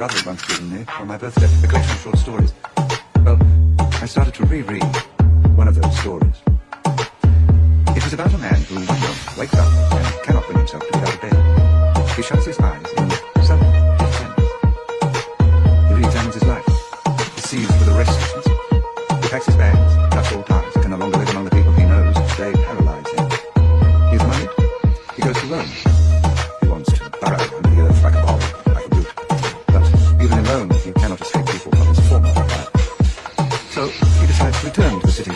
brother had once given me for my birthday, a collection of short stories. Well, I started to reread one of those stories. It was about a man who one morning wakes up and cannot bring himself to get out of bed. He shuts his eyes in self-defense. He re-examines his life. He sees with a restlessness. He packs his bags, cuts all ties, can no longer live among the people he knows. They paralyze him. He is moneyed. He goes to Rome. He wants to burrow under the earth like a bog, like a root. But even in Rome, he cannot escape people from his former life. So he decides to return to the city